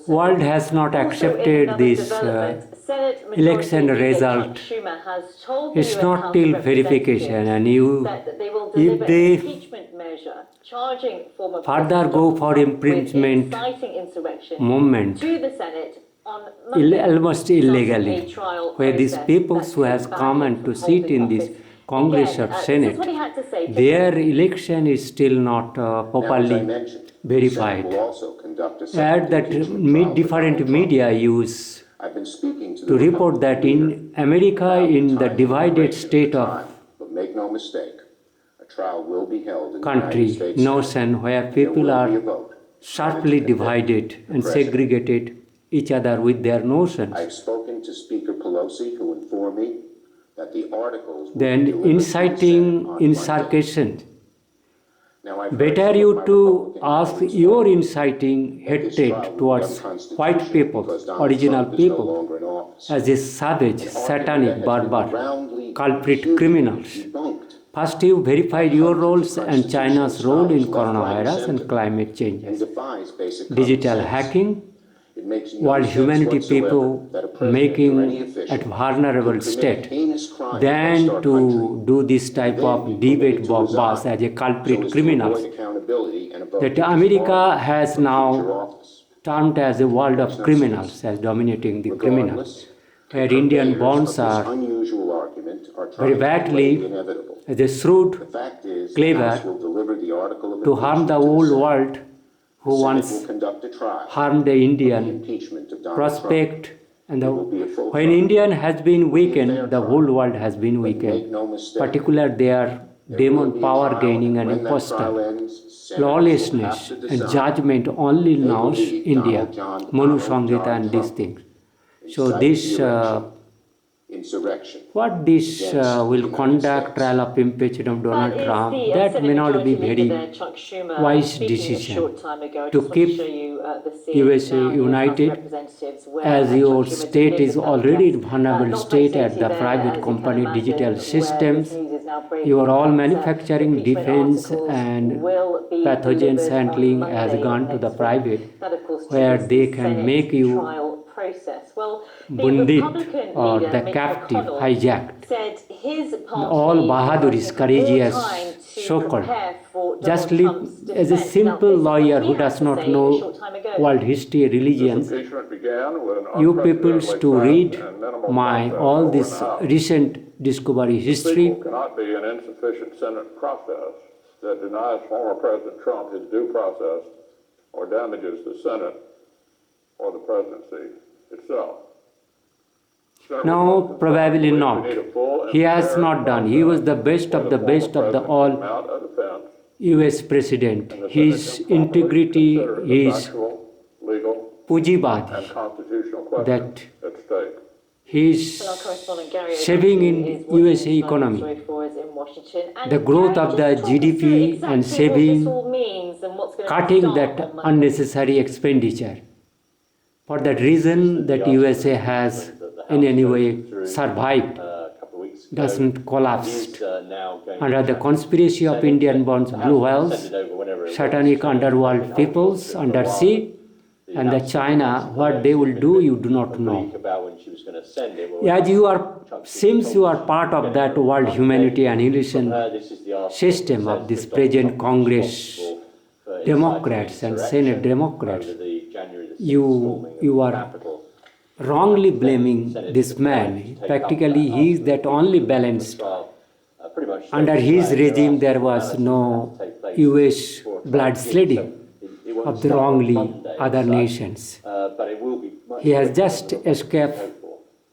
world has not accepted this election result. It's not till verification, and if they further go for impeachment movement, almost illegally, where these people who has come and to sit in this Congress or Senate, their election is still not properly verified. Add that different media use to report that in America, in the divided state of country, nation, where people are sharply divided and segregated each other with their notions. I've spoken to Speaker Pelosi, who informed me that the articles then inciting insurrection. Better you to ask your inciting hatred towards white people, original people, as a savage, satanic, barbar, culprit criminals. First, you verified your roles and China's role in coronavirus and climate change, digital hacking, world humanity people making at vulnerable state, than to do this type of debate bombast as a culprit criminal. That America has now turned as a world of criminals, as dominating the criminals, where Indian bonds are very badly, they shrewd, clever, to harm the whole world, who once harmed the Indian prospect. And when Indian has been weakened, the whole world has been weakened. Particularly their demon power gaining and impostor, lawlessness and judgment only knows India, Manu Samhita and these things. So this what this will conduct trial of impeachment of Donald Trump, that may not be very wise decision to keep USA united, as your state is already in vulnerable state at the private company digital systems. You are all manufacturing, defense and pathogens handling has gone to the private, where they can make you bundit or the captive, hijacked. All Bahaduris, courageous, so-called. Just live as a simple lawyer who does not know world history, religions. You peoples to read my all this recent discovery history. Cannot be an insufficient Senate process that denies former President Trump his due process or damages the Senate or the presidency itself. No, probably not. He has not done. He was the best of the all US president. His integrity, his Pujibadi, that he is saving in USA economy, the growth of the GDP and saving, cutting that unnecessary expenditure. For that reason, that USA has in any way survived, doesn't collapse. Under the conspiracy of Indian bonds, blue whales, satanic underworld peoples, undersea, and the China, what they will do, you do not know. As you are, seems you are part of that world humanity annihilation system of this present Congress Democrats and Senate Democrats, you are wrongly blaming this man. Practically, he is that only balanced. Under his regime, there was no US blood sledding of the wrongly other nations. He has just escaped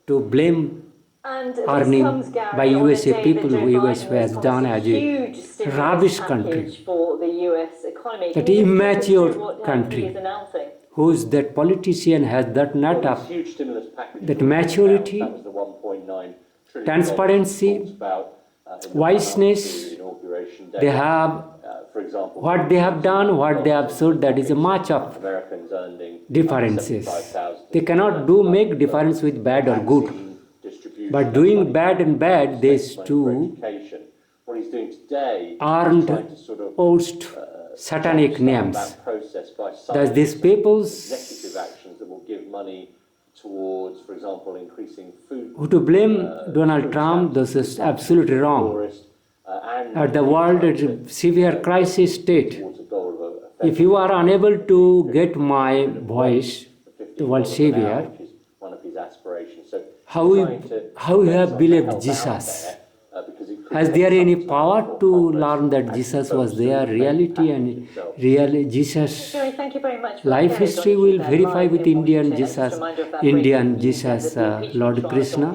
to blame earning by USA people who US has done as a rubbish country, that immature country, whose that politician has that not up, that maturity, transparency, wiseness. They have what they have done, what they have showed, that is a much of differences. They cannot make difference with bad or good. But doing bad and bad, these two aren't post satanic names. Thus these people's money towards, for example, increasing food. To blame Donald Trump, this is absolutely wrong. The world is a severe crisis state. If you are unable to get my voice, the world savior, how you have believed Jesus? Has there any power to learn that Jesus was there, reality, and really Jesus life history will verify with Indian Jesus, Lord Krishna?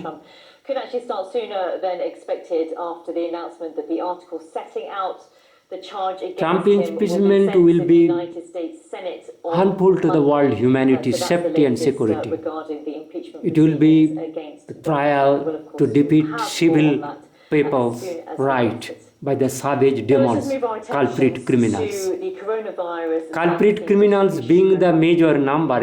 Could actually start sooner than expected after the announcement that the article setting out the charge against Trump him impeachment will will be United States Senate harmful to the world, humanity, safety and security. It will be the trial to defeat civil people's right by the savage demons, culprit criminals. Culprit criminals being the major number,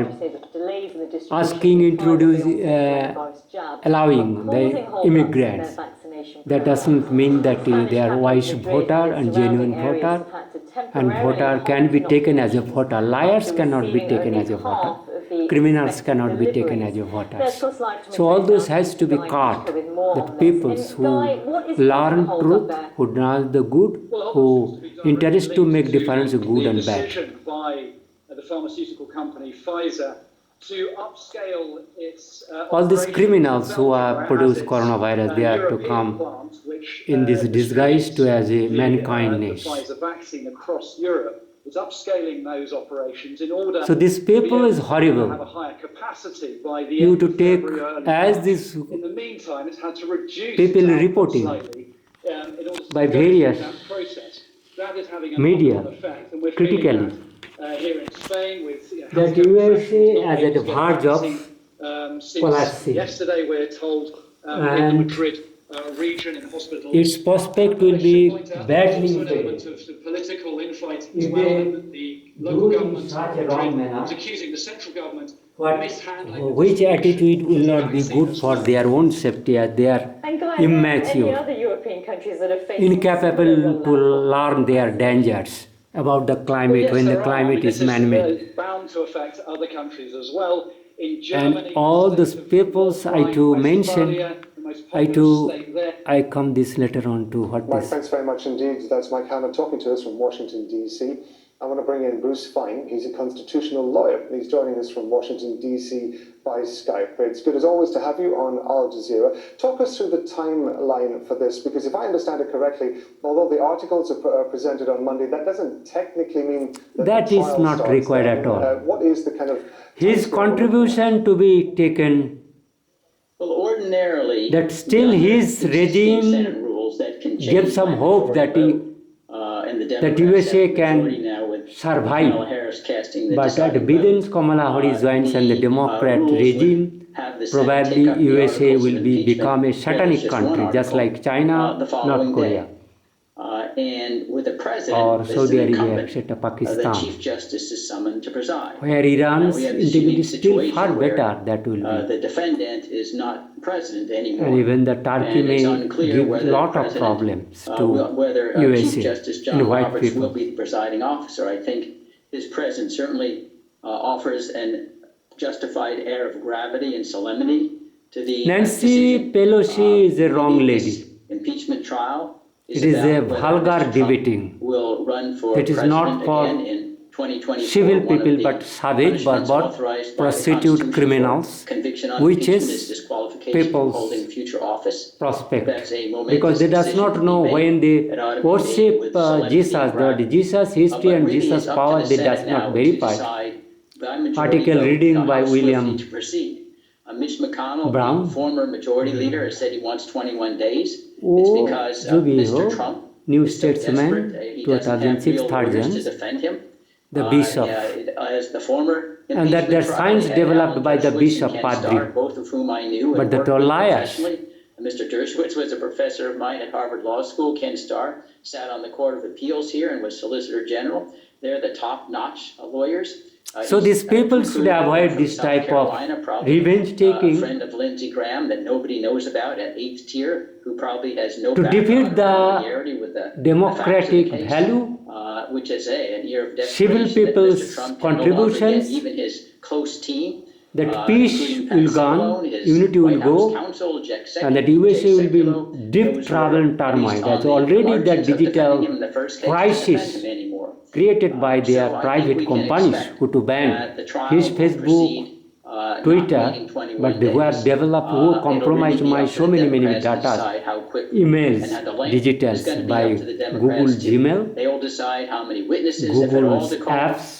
allowing the immigrants. That doesn't mean that they are wise voter and genuine voter, and voter can be taken as a voter. Liars cannot be taken as a voter. Criminals cannot be taken as a voters. So all those has to be caught. That people who learn truth, who know the good, who interest to make difference good and bad. By the pharmaceutical company Pfizer to upscale its all these criminals who have produced coronavirus, they are to come in this disguise to as a mankindness. Pfizer vaccine across Europe. It's upscaling those operations in order so this people is horrible. To have a higher capacity by the you end to of take February as this in the meantime, it's had to reduce people reporting slightly, in order to by go various through that process. That is having a media knock-on effect, and we're critically feeling that, here in Spain with that USA as a verge of since yesterday we're told in the Madrid region in hospitals. Its prospect will be badly impaired. Political infighting as well, and the local government is accusing the central government of mishandling. Which attitude will not be good for their own safety as they are immature, incapable to learn their dangers about the climate when the climate is man-made. Bound to affect other countries as well. In Germany, and all those peoples I to mention, I come this later on to what Mike, this. thanks very much indeed. That's Mike Hanna talking to us from Washington, D.C. I want to bring in Bruce Fein. He's a constitutional lawyer. He's joining us from Washington, D.C. by Skype. It's good as always to have you on Al Jazeera. Talk us through the timeline for this, because if I understand it correctly, although the articles are presented on Monday, that doesn't technically mean that is not required at all. What is the kind of... His contribution to be taken, well, ordinarily, that still his regime gives some hope that that USA can survive. But at Biden's Kamala Harris joins and the Democrat regime, probably USA will become a satanic country, just like China, North Korea. And with the president, or Saudi Arabia, etc., Pakistan, the Chief Justice is summoned to preside. Where Iran's integrity is still far better, that will be. The defendant is not president anymore. And even the Turkey may give a lot of problems to USA Chief Justice John and white Roberts people. will be the presiding officer. I think his presence certainly offers an justified air of gravity and solemnity to the Nancy Pelosi is a wrong lady. Impeachment trial. It is a vulgar debating. Will run for it is not for civil people but savage, barbaric, prostitute criminals, which is people's prospect. Because they does not know when they worship Jesus, the Jesus history and Jesus power, they does not verify. Article reading by William Mitch McConnell, Brown, the former majority leader, has said he wants 21 days. It's because Mr. Trump, New Statesman, 2006, third to defend him. The bishop. As the former and that their signs developed by the bishop, Padri. Both of whom I knew. But they're liars. Mr. Dershowitz was a professor of mine at Harvard Law School. Ken Starr sat on the Court of Appeals here and was Solicitor General. They're the top-notch lawyers. So these people should avoid this type of revenge taking. A friend of Lindsey Graham that nobody knows about at 8th tier, who probably has no to defeat the democratic value, which is an year of civil people's contributions, even his close team that peace including Pat will gone, Cipollone, his unity will White House go, counsel, Jack and that Jay USA will be Sekulow, in deep those travel were and turmoil. released That's on the already the margins of digital defending him in the first case, didn't crisis defend him anymore. created by their So I think private we can companies expect who to that ban the trial his will Facebook, proceed, not Twitter, waiting 21 but they were days. developed who It'll really compromised be my up to so the many Democrats to data, decide how quickly emails, and how the length is digitals going to be by up to the Democrats Google too. Gmail, They will decide how many witnesses, if at all, Google's to call. apps,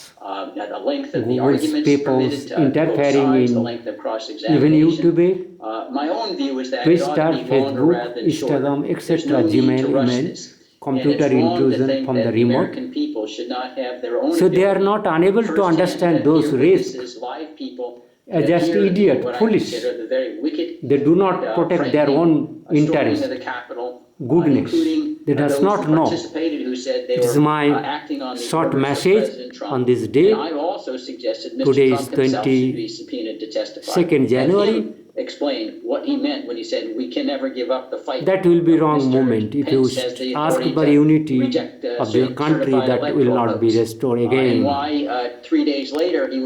The length of the Google's arguments people's permitted to both interfering sides, the in length of even cross-examination. YouTube, My own view is that it ought Twitter, to be longer Facebook, rather than shorter. Instagram, There's etc., no need Gmail, to rush email, this. computer And it's wrong to intrusion think from that the the remote. American people should not have their own So they are ability not unable to firsthand understand those hear risks. witnesses, live people, Are just that hear idiot, what I foolish. consider the very wicked They do not and, protect their frightening, own storming interest, of the Capitol, goodness. including They does those not who know. participated who said they It is were my acting on the short orders of message President Trump. on this day. And I've also suggested Mr. Today Trump is himself should be subpoenaed to testify. 2nd Have January. him explain what he meant when he said we can never give up the fight. That will be wrong Mr. moment. If you Pence has the ask authority for to unity reject, of the country, certified that will electoral not be votes. restored And again. why 3 days later he would